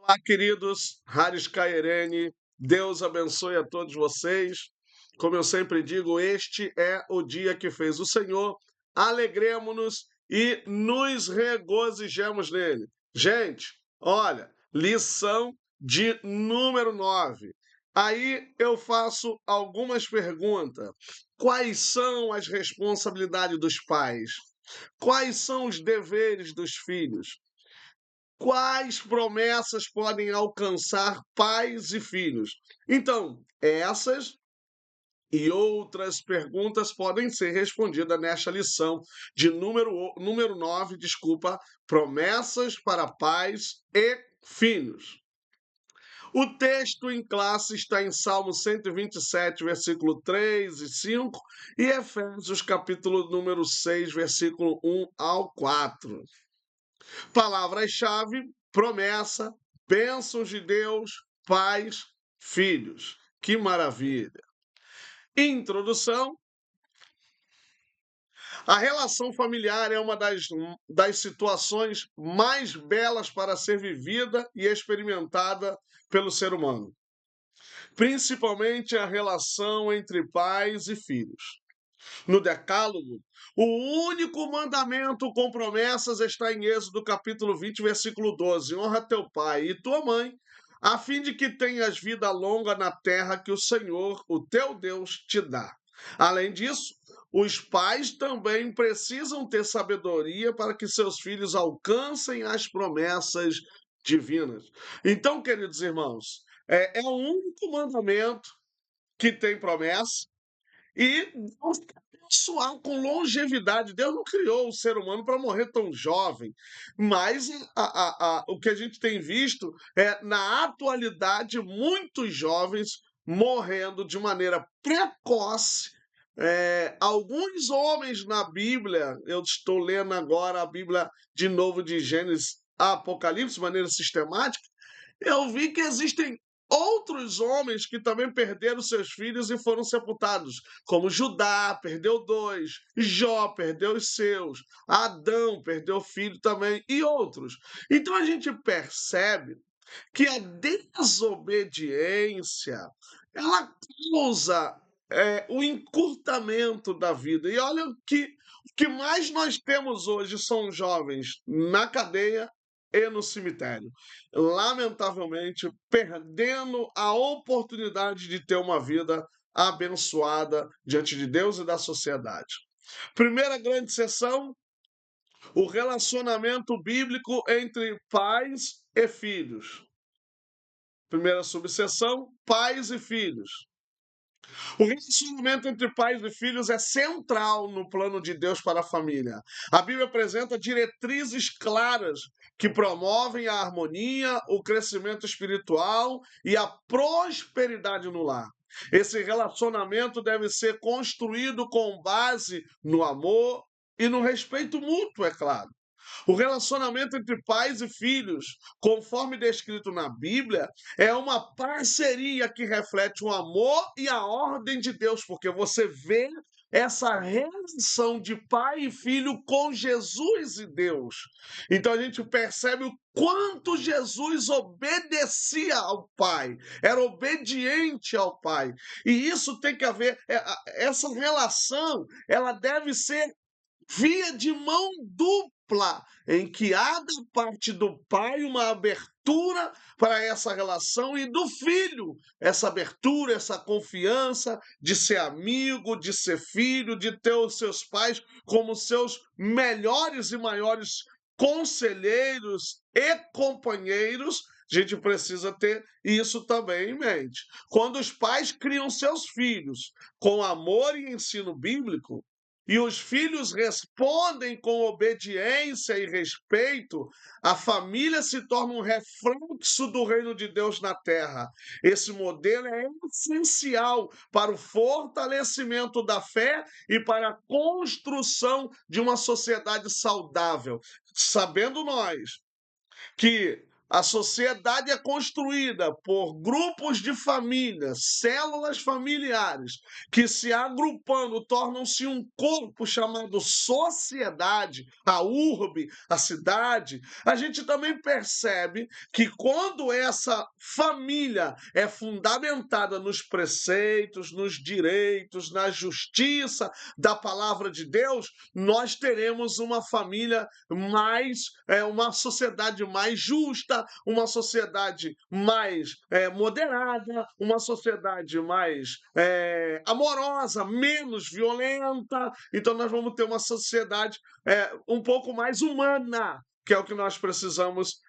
Olá, queridos, Haris Caerene, Deus abençoe a todos vocês. Como eu sempre digo, este é o dia que fez o Senhor. Alegremos-nos e nos regozijemos nele. Gente, olha, lição de número 9. Aí eu faço algumas perguntas. Quais são as responsabilidades dos pais? Quais são os deveres dos filhos? Quais promessas podem alcançar pais e filhos? Então, essas e outras perguntas podem ser respondidas nesta lição de número 9, desculpa, promessas para pais e filhos. O texto em classe está em Salmo 127, versículo 3 e 5, e Efésios, capítulo número 6, versículo 1 ao 4. Palavras-chave: promessa, bênçãos de Deus, pais, filhos. Que maravilha! Introdução: a relação familiar é uma das situações mais belas para ser vivida e experimentada pelo ser humano, principalmente a relação entre pais e filhos. No Decálogo, o único mandamento com promessas está em Êxodo capítulo 20, versículo 12. Honra teu pai e tua mãe, a fim de que tenhas vida longa na terra que o Senhor, o teu Deus, te dá. Além disso, os pais também precisam ter sabedoria para que seus filhos alcancem as promessas divinas. Então, queridos irmãos, é o único mandamento que tem promessa e Deus quer abençoar com longevidade. Deus não criou o ser humano para morrer tão jovem, mas o que a gente tem visto é, na atualidade, muitos jovens morrendo de maneira precoce. Alguns homens na Bíblia, eu estou lendo agora a Bíblia de novo de Gênesis a Apocalipse, de maneira sistemática, eu vi que existem outros homens que também perderam seus filhos e foram sepultados, como Judá perdeu dois, Jó perdeu os seus, Adão perdeu filho também e outros. Então a gente percebe que a desobediência ela causa o encurtamento da vida. E olha o que mais nós temos hoje são jovens na cadeia e no cemitério, lamentavelmente perdendo a oportunidade de ter uma vida abençoada diante de Deus e da sociedade. Primeira grande sessão: o relacionamento bíblico entre pais e filhos. Primeira subseção: pais e filhos. O relacionamento entre pais e filhos é central no plano de Deus para a família. A Bíblia apresenta diretrizes claras que promovem a harmonia, o crescimento espiritual e a prosperidade no lar. Esse relacionamento deve ser construído com base no amor e no respeito mútuo, é claro. O relacionamento entre pais e filhos, conforme descrito na Bíblia, é uma parceria que reflete o amor e a ordem de Deus, porque você vê essa relação de pai e filho com Jesus e Deus. Então a gente percebe o quanto Jesus obedecia ao Pai, era obediente ao Pai. E isso tem que haver, essa relação, ela deve ser via de mão dupla, em que há da parte do pai uma abertura para essa relação e do filho essa abertura, essa confiança de ser amigo, de ser filho, de ter os seus pais como seus melhores e maiores conselheiros e companheiros. A gente precisa ter isso também em mente. Quando os pais criam seus filhos com amor e ensino bíblico, e os filhos respondem com obediência e respeito, a família se torna um reflexo do reino de Deus na terra. Esse modelo é essencial para o fortalecimento da fé e para a construção de uma sociedade saudável. Sabendo nós que A sociedade é construída por grupos de família, células familiares, que se agrupando tornam-se um corpo chamado sociedade, a urbe, a cidade. A gente também percebe que quando essa família é fundamentada nos preceitos, nos direitos, na justiça da palavra de Deus, nós teremos uma família uma sociedade mais justa, uma sociedade mais moderada, uma sociedade mais amorosa, menos violenta. Então, nós vamos ter uma sociedade um pouco mais humana, que é o que nós precisamos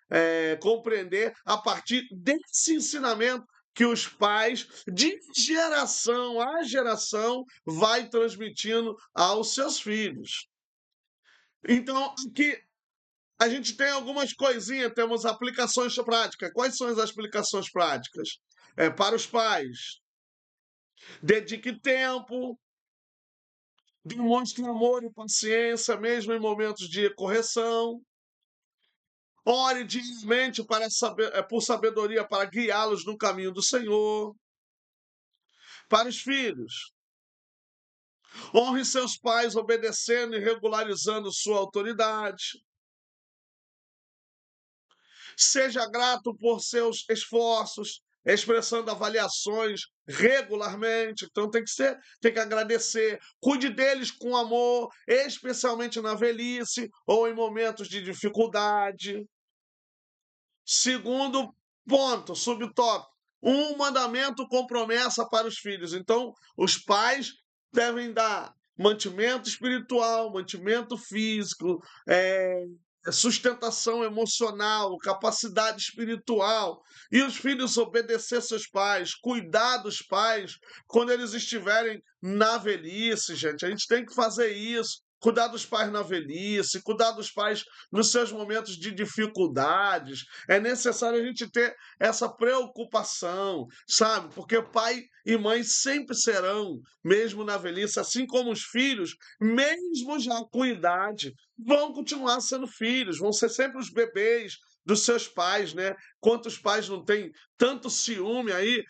compreender a partir desse ensinamento que os pais, de geração a geração, vai transmitindo aos seus filhos. Então, aqui a gente tem algumas coisinhas, temos aplicações práticas. Quais são as aplicações práticas? Para os pais, dedique tempo, demonstre amor e paciência, mesmo em momentos de correção. Ore diariamente por sabedoria para guiá-los no caminho do Senhor. Para os filhos, honre seus pais obedecendo e regularizando sua autoridade. Seja grato por seus esforços, expressando avaliações regularmente. Então tem que agradecer. Cuide deles com amor, especialmente na velhice ou em momentos de dificuldade. Segundo ponto, subtópico, um mandamento com promessa para os filhos. Então, os pais devem dar mantimento espiritual, mantimento físico, sustentação emocional, capacidade espiritual, e os filhos obedecer seus pais, cuidar dos pais quando eles estiverem na velhice, gente. A gente tem que fazer isso. Cuidar dos pais na velhice, cuidar dos pais nos seus momentos de dificuldades. É necessário a gente ter essa preocupação, sabe? Porque pai e mãe sempre serão, mesmo na velhice, assim como os filhos, mesmo já com idade, vão continuar sendo filhos, vão ser sempre os bebês dos seus pais, né? Quantos pais não têm tanto ciúme aí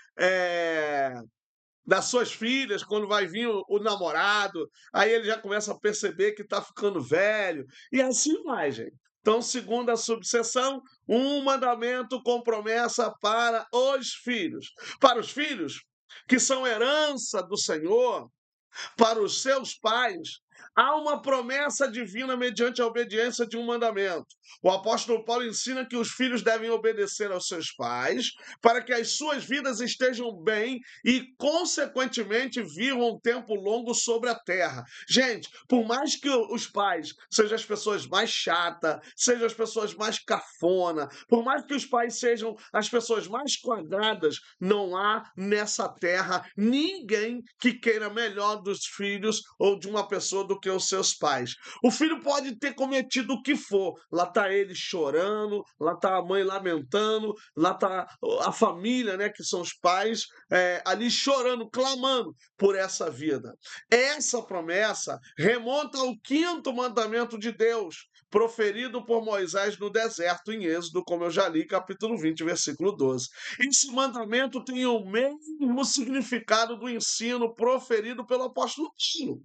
das suas filhas quando vai vir o namorado, aí ele já começa a perceber que está ficando velho, e assim vai, gente. Então, segundo a subseção, um mandamento com promessa para os filhos. Para os filhos, que são herança do Senhor, para os seus pais, há uma promessa divina mediante a obediência de um mandamento. O apóstolo Paulo ensina que os filhos devem obedecer aos seus pais para que as suas vidas estejam bem e, consequentemente, vivam um tempo longo sobre a terra. Gente, por mais que os pais sejam as pessoas mais chatas, sejam as pessoas mais cafona, por mais que os pais sejam as pessoas mais quadradas, não há nessa terra ninguém que queira melhor dos filhos ou de uma pessoa do que os seus pais. O filho pode ter cometido o que for, lá está ele chorando, lá está a mãe lamentando, lá está a família, né, que são os pais, ali chorando, clamando por essa vida. Essa promessa remonta ao quinto mandamento de Deus, proferido por Moisés no deserto, em Êxodo, como eu já li, capítulo 20, versículo 12. Esse mandamento tem o mesmo significado do ensino proferido pelo apóstolo Paulo.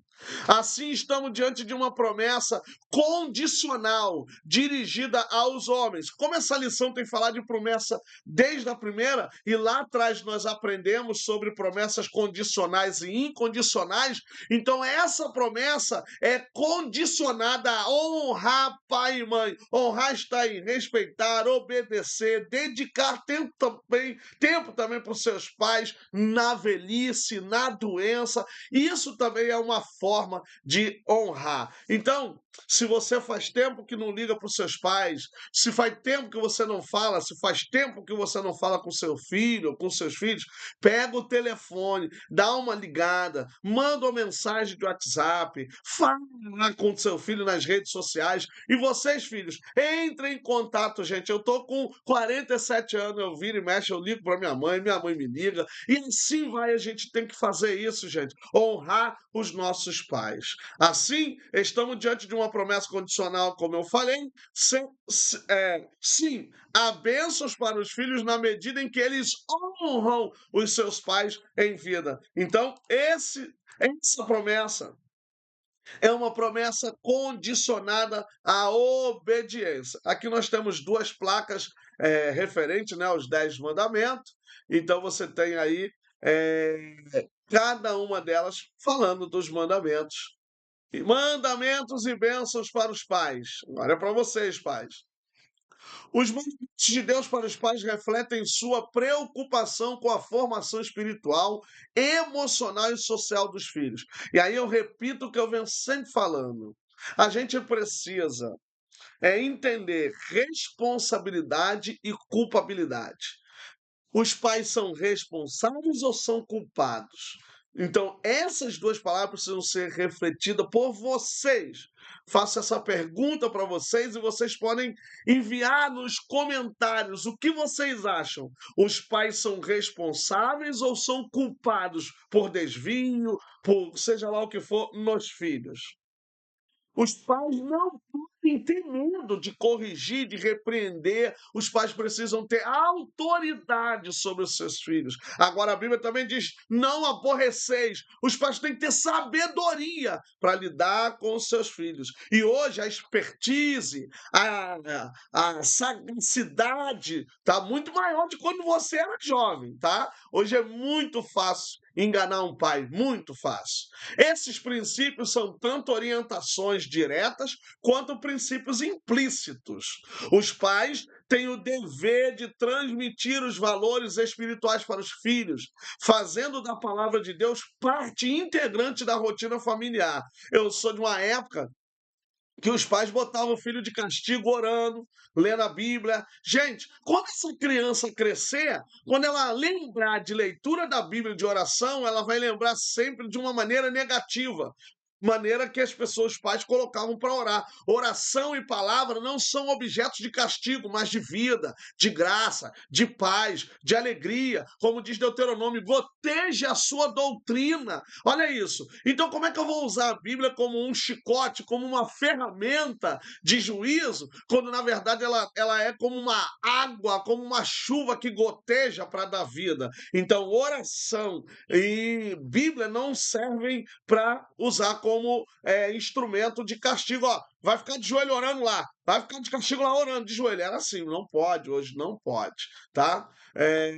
Assim, estamos diante de uma promessa condicional, dirigida aos homens. Como essa lição tem falado de promessa desde a primeira, e lá atrás nós aprendemos sobre promessas condicionais e incondicionais, então essa promessa é condicionada a honrar pai e mãe. Honrar está em respeitar, obedecer, dedicar tempo também para os seus pais na velhice, na doença. Isso também é uma forma de honrar. Então, se você faz tempo que não liga para os seus pais, se faz tempo que você não fala, se faz tempo que você não fala com seu filho ou com seus filhos, pega o telefone, dá uma ligada, manda uma mensagem de WhatsApp, fala com seu filho nas redes sociais. E vocês, filhos, entrem em contato, gente. Eu tô com 47 anos, eu viro e mexo, eu ligo para minha mãe me liga. E assim vai, a gente tem que fazer isso, gente. Honrar os nossos vossos pais. Assim, estamos diante de uma promessa condicional, como eu falei. Sim, há bênçãos para os filhos na medida em que eles honram os seus pais em vida. Então, essa promessa é uma promessa condicionada à obediência. Aqui nós temos duas placas referentes, né, aos 10 mandamentos. Então você tem aí eh, cada uma delas falando dos mandamentos. E mandamentos e bênçãos para os pais. Agora é para vocês, pais. Os mandamentos de Deus para os pais refletem sua preocupação com a formação espiritual, emocional e social dos filhos. E aí eu repito o que eu venho sempre falando. A gente precisa entender responsabilidade e culpabilidade. Os pais são responsáveis ou são culpados? Então, essas duas palavras precisam ser refletidas por vocês. Faço essa pergunta para vocês e vocês podem enviar nos comentários o que vocês acham. Os pais são responsáveis ou são culpados por desvio, por seja lá o que for, nos filhos? Os pais não podem ter medo de corrigir, de repreender. Os pais precisam ter autoridade sobre os seus filhos. Agora, a Bíblia também diz: não aborreceis. Os pais têm que ter sabedoria para lidar com os seus filhos. E hoje a expertise, a sagacidade está muito maior de quando você era jovem, tá? Hoje é muito fácil enganar um pai, muito fácil. Esses princípios são tanto orientações diretas quanto princípios implícitos. Os pais têm o dever de transmitir os valores espirituais para os filhos, fazendo da palavra de Deus parte integrante da rotina familiar. Eu sou de uma época que os pais botavam o filho de castigo orando, lendo a Bíblia. Gente, quando essa criança crescer, quando ela lembrar de leitura da Bíblia, de oração, ela vai lembrar sempre de uma maneira negativa. Maneira que as pessoas, os pais, colocavam para orar. Oração e palavra não são objetos de castigo, mas de vida, de graça, de paz, de alegria. Como diz Deuteronômio, goteje a sua doutrina. Olha isso. Então, como é que eu vou usar a Bíblia como um chicote, como uma ferramenta de juízo, quando na verdade ela é como uma água, como uma chuva que goteja para dar vida? Então, oração e Bíblia não servem para usar como instrumento de castigo. Ó, vai ficar de joelho orando lá, vai ficar de castigo lá orando de joelho. Era assim, não pode, hoje não pode, tá? É,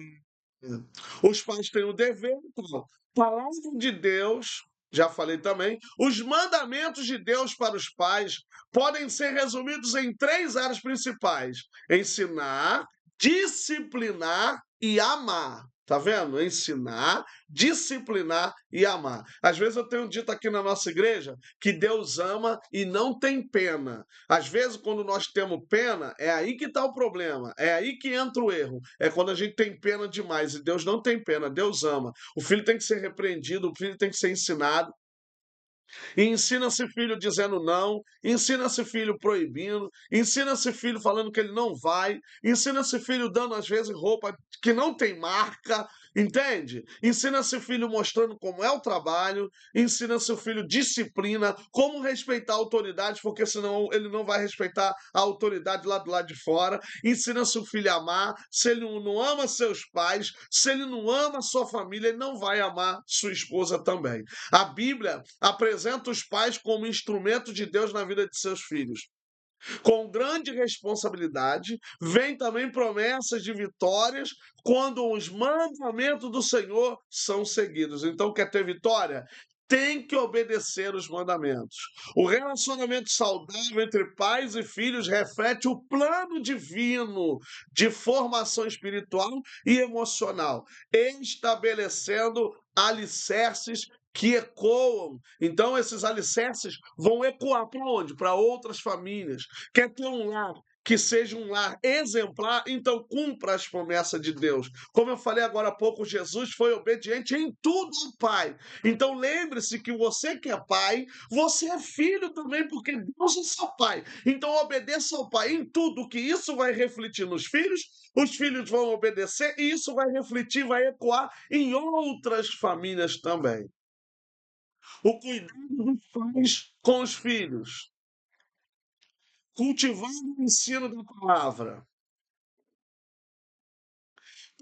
os pais têm o dever, então, palavra de Deus, já falei também, os mandamentos de Deus para os pais podem ser resumidos em três áreas principais: ensinar, disciplinar e amar. Tá vendo? Ensinar, disciplinar e amar. Às vezes eu tenho dito aqui na nossa igreja que Deus ama e não tem pena. Às vezes, quando nós temos pena, é aí que está o problema, é aí que entra o erro. É quando a gente tem pena demais, e Deus não tem pena, Deus ama. O filho tem que ser repreendido, o filho tem que ser ensinado. E ensina-se filho dizendo não, ensina-se filho proibindo, ensina-se filho falando que ele não vai, ensina-se filho dando às vezes roupa que não tem marca, entende? Ensina-se filho mostrando como é o trabalho, ensina-se o filho disciplina, como respeitar a autoridade, porque senão ele não vai respeitar a autoridade lá do lado de fora. Ensina-se o filho a amar, se ele não ama seus pais, se ele não ama sua família, ele não vai amar sua esposa também. A Bíblia apresenta os pais como instrumento de Deus na vida de seus filhos. Com grande responsabilidade, vem também promessas de vitórias quando os mandamentos do Senhor são seguidos. Então, quer ter vitória? Tem que obedecer os mandamentos. O relacionamento saudável entre pais e filhos reflete o plano divino de formação espiritual e emocional, estabelecendo alicerces que ecoam. Então, esses alicerces vão ecoar para onde? Para outras famílias. Quer ter um lar que seja um lar exemplar, então cumpra as promessas de Deus. Como eu falei agora há pouco, Jesus foi obediente em tudo ao Pai. Então lembre-se que você que é pai, você é filho também, porque Deus é seu pai. Então obedeça ao Pai em tudo, que isso vai refletir nos filhos, os filhos vão obedecer e isso vai refletir, vai ecoar em outras famílias também. o cuidado dos pais com os filhos, cultivando o ensino da palavra.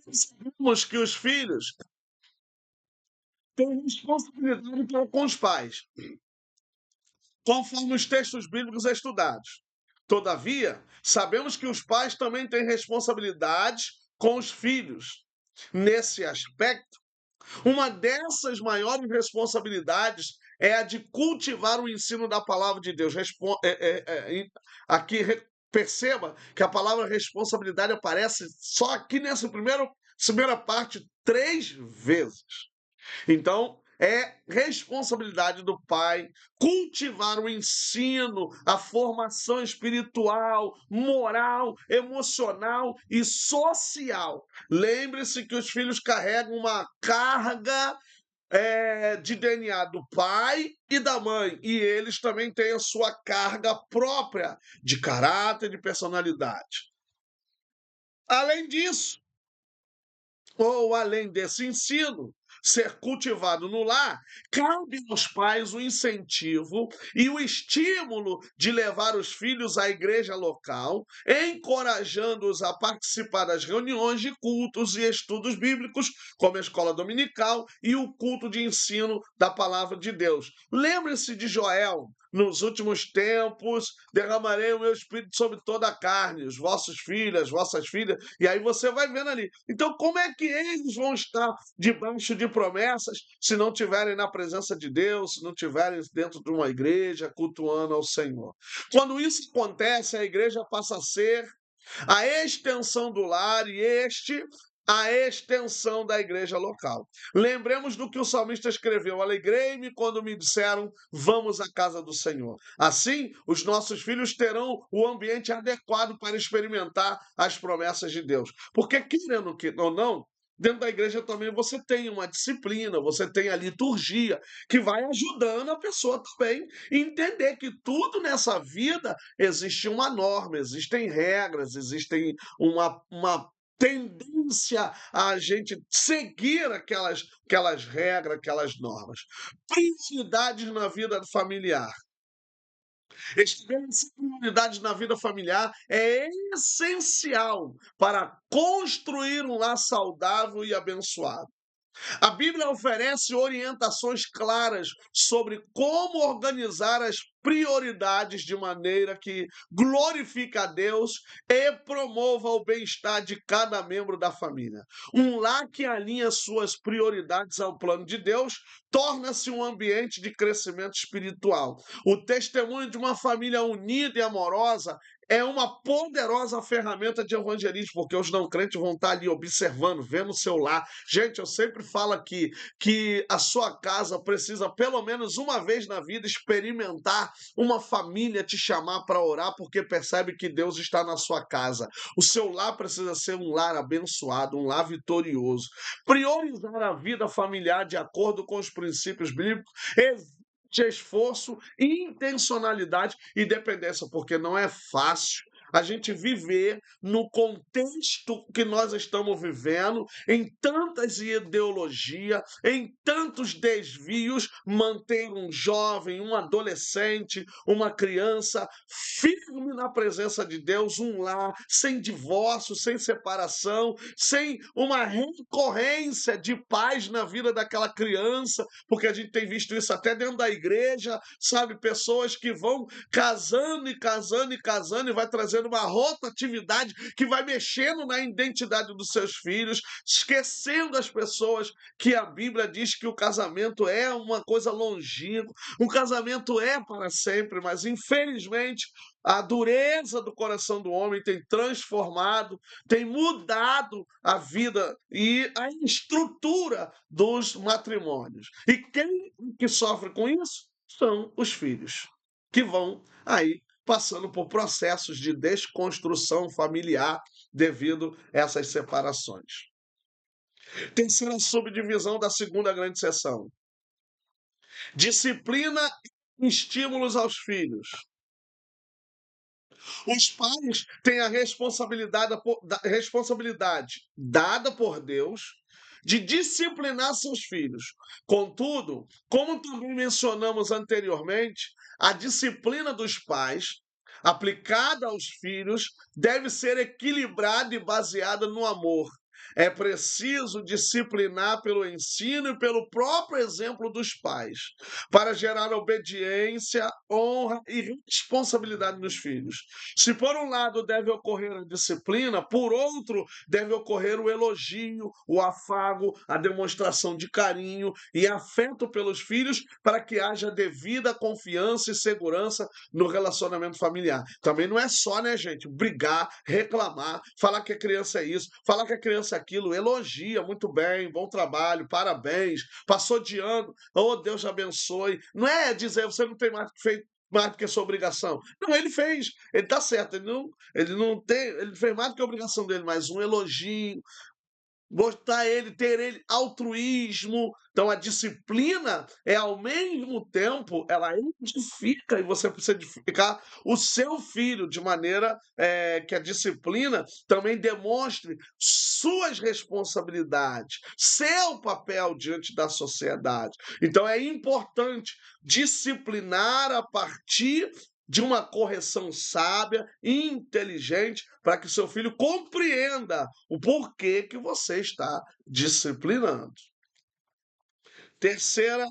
Percebemos que os filhos têm responsabilidade com os pais, conforme os textos bíblicos estudados. Todavia, sabemos que os pais também têm responsabilidades com os filhos. Nesse aspecto, uma dessas maiores responsabilidades é a de cultivar o ensino da palavra de Deus. Aqui perceba que a palavra responsabilidade aparece só aqui nessa primeira parte 3 vezes. Então, é responsabilidade do pai cultivar o ensino, a formação espiritual, moral, emocional e social. Lembre-se que os filhos carregam uma carga de DNA do pai e da mãe, e eles também têm a sua carga própria de caráter, de personalidade. Além disso, ou além desse ensino ser cultivado no lar, cabe aos pais o incentivo e o estímulo de levar os filhos à igreja local, encorajando-os a participar das reuniões de cultos e estudos bíblicos, como a escola dominical e o culto de ensino da palavra de Deus. Lembre-se de Joel: nos últimos tempos derramarei o meu espírito sobre toda a carne, os vossos filhos, as vossas filhas, e aí você vai vendo ali. Então, como é que eles vão estar debaixo de promessas se não tiverem na presença de Deus, se não tiverem dentro de uma igreja cultuando ao Senhor? Quando isso acontece, a igreja passa a ser a extensão do lar e a extensão da igreja local. Lembremos do que o salmista escreveu: alegrei-me quando me disseram, vamos à casa do Senhor. Assim, os nossos filhos terão o ambiente adequado para experimentar as promessas de Deus. Porque, querendo ou não, dentro da igreja também você tem uma disciplina, você tem a liturgia, que vai ajudando a pessoa também a entender que tudo nessa vida existe uma norma, existem regras, uma tendência a gente seguir aquelas regras, aquelas normas. Prioridades na vida familiar. Estabelecer prioridades na vida familiar é essencial para construir um lar saudável e abençoado. A Bíblia oferece orientações claras sobre como organizar as prioridades de maneira que glorifique a Deus e promova o bem-estar de cada membro da família. Um lar que alinha suas prioridades ao plano de Deus torna-se um ambiente de crescimento espiritual. O testemunho de uma família unida e amorosa é uma poderosa ferramenta de evangelismo, porque os não crentes vão estar ali observando, vendo o seu lar. Gente, eu sempre falo aqui que a sua casa precisa, pelo menos uma vez na vida, experimentar uma família te chamar para orar, porque percebe que Deus está na sua casa. O seu lar precisa ser um lar abençoado, um lar vitorioso. Priorizar a vida familiar de acordo com os princípios bíblicos de esforço, intencionalidade e dependência, porque não é fácil a gente viver no contexto que nós estamos vivendo, em tantas ideologias, em tantos desvios, manter um jovem, um adolescente, uma criança firme na presença de Deus, um lar sem divórcio, sem separação, sem uma recorrência de paz na vida daquela criança, porque a gente tem visto isso até dentro da igreja, sabe? Pessoas que vão casando e casando e casando e vai trazendo uma rotatividade que vai mexendo na identidade dos seus filhos, esquecendo as pessoas que a Bíblia diz que o casamento é uma coisa longínqua, o casamento é para sempre, mas infelizmente a dureza do coração do homem tem transformado, tem mudado a vida e a estrutura dos matrimônios. E quem que sofre com isso? São os filhos, que vão aí passando por processos de desconstrução familiar devido a essas separações. Terceira subdivisão da segunda grande seção: disciplina e estímulos aos filhos. Os pais têm a responsabilidade dada por Deus de disciplinar seus filhos. Contudo, como também mencionamos anteriormente, a disciplina dos pais aplicada aos filhos deve ser equilibrada e baseada no amor. É preciso disciplinar pelo ensino e pelo próprio exemplo dos pais, para gerar obediência, honra e responsabilidade nos filhos. Se por um lado deve ocorrer a disciplina, por outro deve ocorrer o elogio, o afago, a demonstração de carinho e afeto pelos filhos, para que haja devida confiança e segurança no relacionamento familiar. Também não é só, né, gente, brigar, reclamar, falar que a criança é isso, falar que a criança é aquilo, elogia, muito bem, bom trabalho, parabéns, passou de ano, oh, Deus abençoe. Não é dizer você não tem mais feito mais do que a sua obrigação. Não, ele fez, ele está certo, ele não tem, ele fez mais do que a obrigação dele, mas um elogio, botar ele, ter ele altruísmo. Então a disciplina é ao mesmo tempo, ela edifica e você precisa edificar o seu filho de maneira que a disciplina também demonstre suas responsabilidades, seu papel diante da sociedade. Então é importante disciplinar a partir de uma correção sábia e inteligente para que seu filho compreenda o porquê que você está disciplinando. Terceira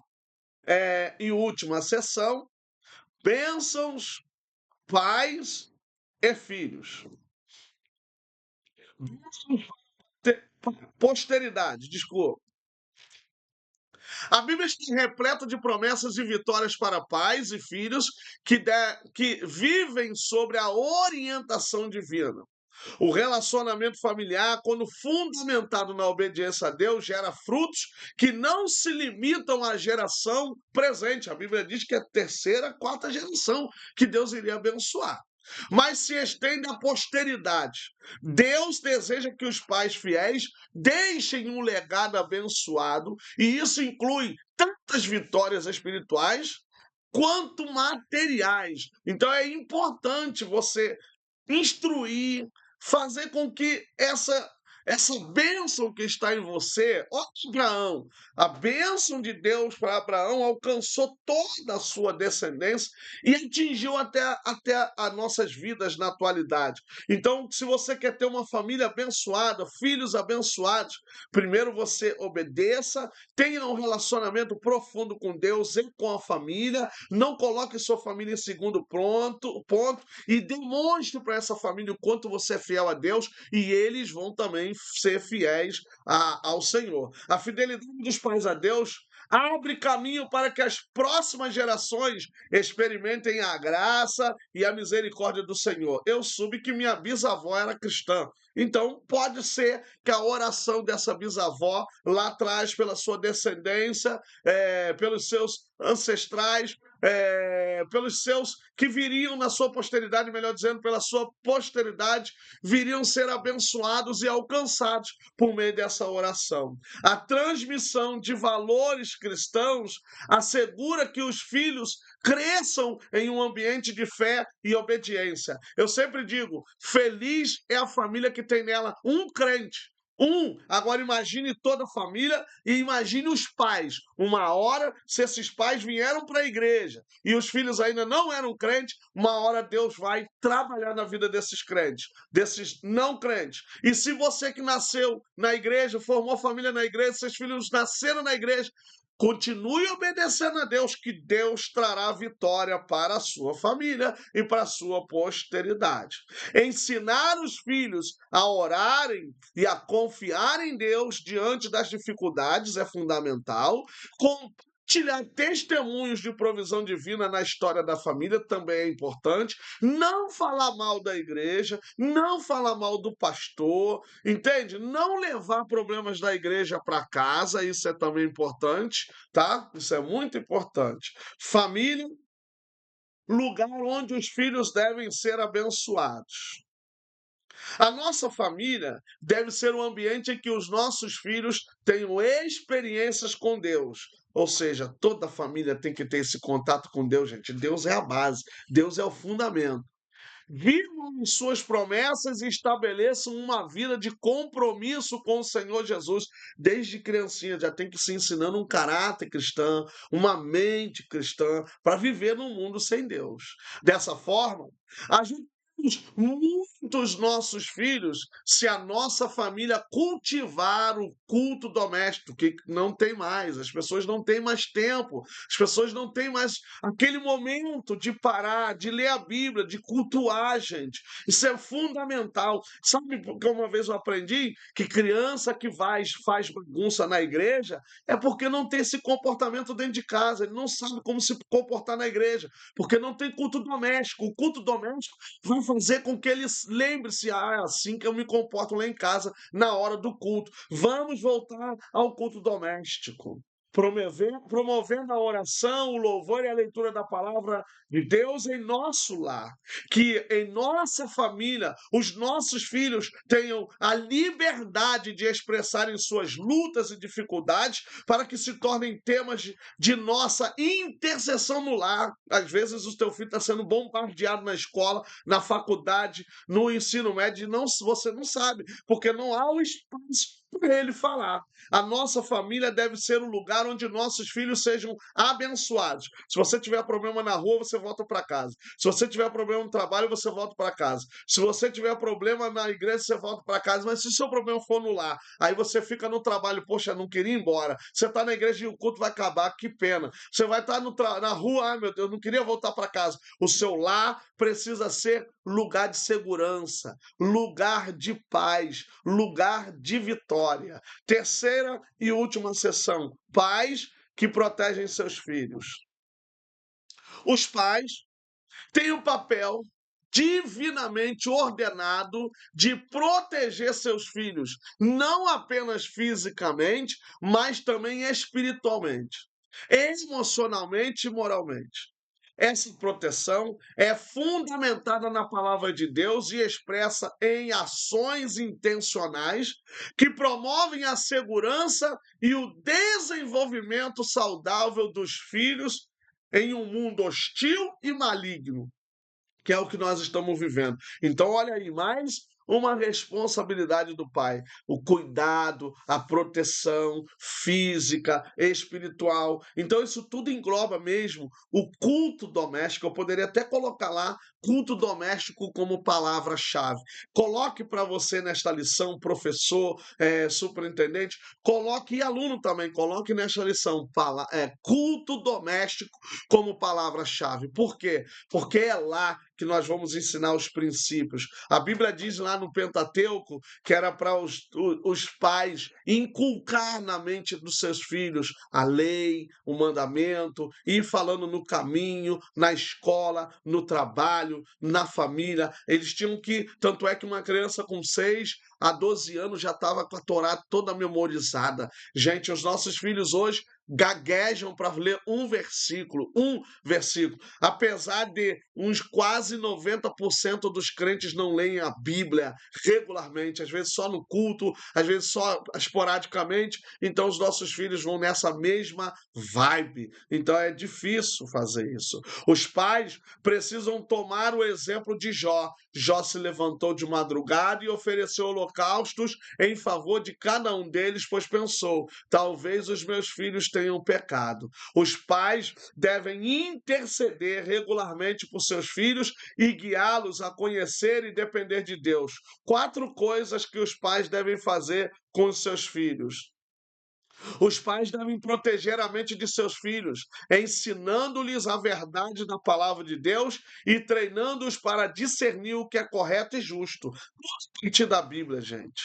e última sessão: bênçãos, pais e filhos. Bênçãos, posteridade, desculpa. A Bíblia está repleta de promessas e vitórias para pais e filhos que vivem sobre a orientação divina. O relacionamento familiar, quando fundamentado na obediência a Deus, gera frutos que não se limitam à geração presente. A Bíblia diz que é a terceira, quarta geração que Deus iria abençoar, mas se estende à posteridade. Deus deseja que os pais fiéis deixem um legado abençoado, e isso inclui tantas vitórias espirituais quanto materiais. Então é importante você instruir, fazer com que essa bênção que está em você, ó Abraão, a bênção de Deus para Abraão alcançou toda a sua descendência e atingiu até as nossas vidas na atualidade. Então, se você quer ter uma família abençoada, filhos abençoados, primeiro você obedeça, tenha um relacionamento profundo com Deus e com a família, não coloque sua família em segundo ponto, e demonstre para essa família o quanto você é fiel a Deus, e eles vão também ser fiéis ao Senhor. A fidelidade dos pais a Deus abre caminho para que as próximas gerações experimentem a graça e a misericórdia do Senhor. Eu soube que minha bisavó era cristã, então pode ser que a oração dessa bisavó lá atrás, pela sua descendência, pelos seus ancestrais, pelos seus que viriam na sua posteridade, melhor dizendo, pela sua posteridade, viriam ser abençoados e alcançados por meio dessa oração. A transmissão de valores cristãos assegura que os filhos cresçam em um ambiente de fé e obediência. Eu sempre digo, feliz é a família que tem nela um crente. Agora imagine toda a família e imagine os pais. Uma hora, se esses pais vieram para a igreja e os filhos ainda não eram crentes, uma hora Deus vai trabalhar na vida desses crentes, desses não crentes. E se você que nasceu na igreja, formou família na igreja, seus filhos nasceram na igreja, continue obedecendo a Deus, que Deus trará vitória para a sua família e para a sua posteridade. Ensinar os filhos a orarem e a confiar em Deus diante das dificuldades é fundamental. Compartilhar testemunhos de provisão divina na história da família também é importante. Não falar mal da igreja, não falar mal do pastor, entende? Não levar problemas da igreja para casa, isso é também importante, tá? Isso é muito importante. Família, lugar onde os filhos devem ser abençoados. A nossa família deve ser um ambiente em que os nossos filhos tenham experiências com Deus. Ou seja, toda família tem que ter esse contato com Deus, gente. Deus é a base, Deus é o fundamento. vivam em suas promessas e estabeleçam uma vida de compromisso com o Senhor Jesus. Desde criancinha já tem que se ensinando um caráter cristão, uma mente cristã, para viver num mundo sem Deus. Dessa forma, ajudamos muitos nossos filhos se a nossa família cultivar o culto doméstico, que não tem mais, as pessoas não têm mais tempo, as pessoas não têm mais aquele momento de parar, de ler a Bíblia, de cultuar, gente. Isso é fundamental. Sabe porque uma vez eu aprendi que criança que faz bagunça na igreja é porque não tem esse comportamento dentro de casa, ele não sabe como se comportar na igreja, porque não tem culto doméstico. O culto doméstico vai fazer com que ele lembre-se, ah, é assim que eu me comporto lá em casa na hora do culto. Vamos voltar ao culto doméstico. Promovendo a oração, o louvor e a leitura da palavra de Deus em nosso lar. Que em nossa família, os nossos filhos tenham a liberdade de expressarem suas lutas e dificuldades para que se tornem temas de nossa intercessão no lar. Às vezes o teu filho está sendo bombardeado na escola, na faculdade, no ensino médio, e você não sabe, porque não há o espaço para ele falar. A nossa família deve ser um lugar onde nossos filhos sejam abençoados. Se você tiver problema na rua, você volta para casa. Se você tiver problema no trabalho, você volta para casa. Se você tiver problema na igreja, você volta para casa. Mas se o seu problema for no lar, aí você fica no trabalho, poxa, não queria ir embora. Você está na igreja e o culto vai acabar, que pena. Você vai estar na rua, ai meu Deus, não queria voltar para casa. O seu lar precisa ser lugar de segurança, lugar de paz, lugar de vitória. Terceira e última seção: pais que protegem seus filhos. Os pais têm o papel divinamente ordenado de proteger seus filhos, não apenas fisicamente, mas também espiritualmente, emocionalmente e moralmente. Essa proteção é fundamentada na palavra de Deus e expressa em ações intencionais que promovem a segurança e o desenvolvimento saudável dos filhos em um mundo hostil e maligno, que é o que nós estamos vivendo. Então, olha aí, mais uma responsabilidade do pai: o cuidado, a proteção física, espiritual. Então, isso tudo engloba mesmo o culto doméstico. Eu poderia até colocar lá culto doméstico como palavra-chave. Coloque para você nesta lição, professor, superintendente, coloque, e aluno também, coloque nesta lição culto doméstico como palavra-chave. Por quê? Porque é lá que nós vamos ensinar os princípios. A Bíblia diz lá no Pentateuco que era para os pais inculcar na mente dos seus filhos a lei, o mandamento, ir falando no caminho, na escola, no trabalho, na família. Eles tinham que, tanto é que uma criança com 6 a 12 anos já estava com a Torá toda memorizada. Gente, os nossos filhos hoje gaguejam para ler um versículo. Apesar de uns quase 90% dos crentes não leem a Bíblia regularmente, às vezes só no culto, às vezes só esporadicamente, então os nossos filhos vão nessa mesma vibe. Então é difícil fazer isso. Os pais precisam tomar o exemplo de Jó. Jó se levantou de madrugada e ofereceu holocaustos em favor de cada um deles, pois pensou: talvez os meus filhos tenham pecado. Os pais devem interceder regularmente por seus filhos e guiá-los a conhecer e depender de Deus. 4 coisas que os pais devem fazer com os seus filhos. Os pais devem proteger a mente de seus filhos, ensinando-lhes a verdade da palavra de Deus e treinando-os para discernir o que é correto e justo. Parte da Bíblia, gente.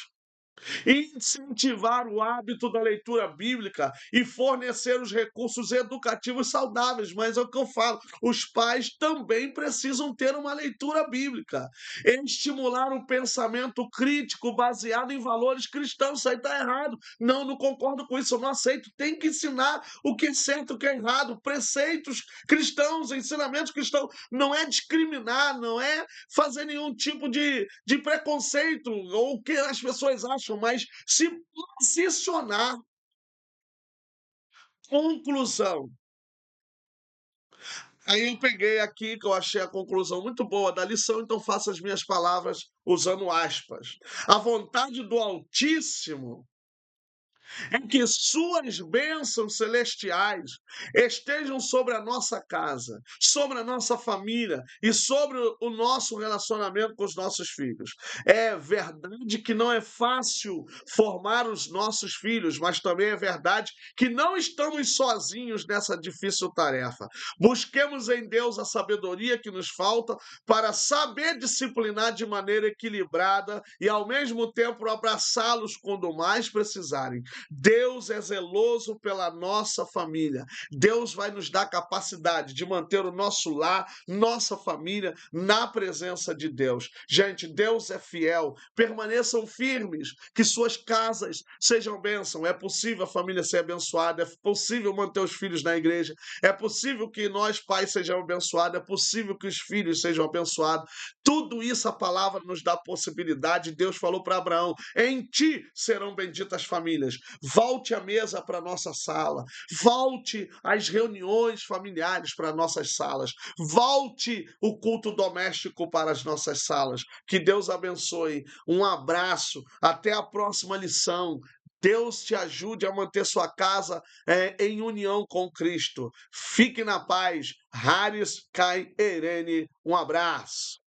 Incentivar o hábito da leitura bíblica e fornecer os recursos educativos saudáveis. Mas é o que eu falo, os pais também precisam ter uma leitura bíblica. Estimular o pensamento crítico baseado em valores cristãos. Isso aí está errado. Não, não concordo com isso, eu não aceito. Tem que ensinar o que é certo e o que é errado. Preceitos cristãos, ensinamentos cristãos. Não é discriminar, não é fazer nenhum tipo de preconceito ou o que as pessoas acham, mas se posicionar. Conclusão: Aí eu peguei aqui, que eu achei a conclusão muito boa da lição, então faço as minhas palavras usando aspas. A vontade do Altíssimo é que suas bênçãos celestiais estejam sobre a nossa casa, sobre a nossa família e sobre o nosso relacionamento com os nossos filhos. É verdade que não é fácil formar os nossos filhos, mas também é verdade que não estamos sozinhos nessa difícil tarefa. Busquemos em Deus a sabedoria que nos falta para saber disciplinar de maneira equilibrada e, ao mesmo tempo, abraçá-los quando mais precisarem. Deus é zeloso pela nossa família. Deus vai nos dar capacidade de manter o nosso lar, nossa família na presença de Deus. Gente, Deus é fiel. Permaneçam firmes, que suas casas sejam bênção. É possível a família ser abençoada, é possível manter os filhos na igreja, é possível que nós, pais, sejamos abençoados, é possível que os filhos sejam abençoados. Tudo isso a palavra nos dá possibilidade. Deus falou para Abraão: em ti serão benditas famílias. Volte a mesa para a nossa sala, volte as reuniões familiares para nossas salas, volte o culto doméstico para as nossas salas. Que Deus abençoe. Um abraço, até a próxima lição. Deus te ajude a manter sua casa em união com Cristo. Fique na paz. Haris Kai Erene, um abraço.